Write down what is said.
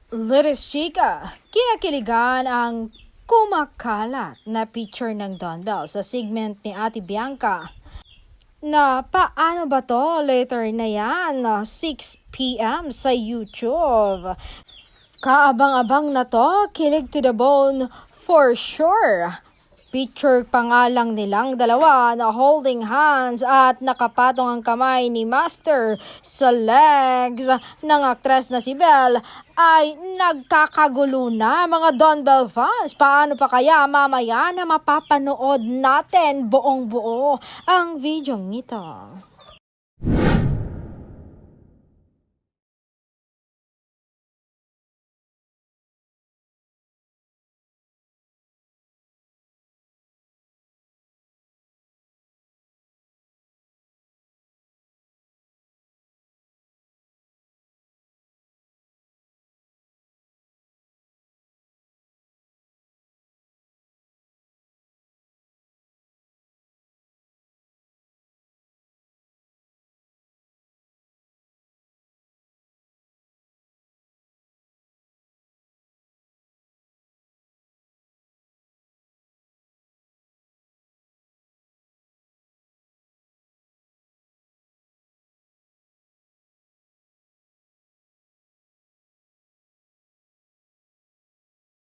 Liris Chica, kinakiligan ang kumakalat na picture ng Don Bell sa segment ni Ate Bianca. Na paano ba to? Later na yan, 6 p.m. sa YouTube. Kaabang-abang na to, kilig to the bone for sure. Picture pa nga lang nilang dalawa na holding hands at nakapatong ang kamay ni Master sa legs ng aktres na si Belle ay nagkakagulo na mga Don Bell fans. Paano pa kaya mamaya na mapapanood natin buong buo ang video nito?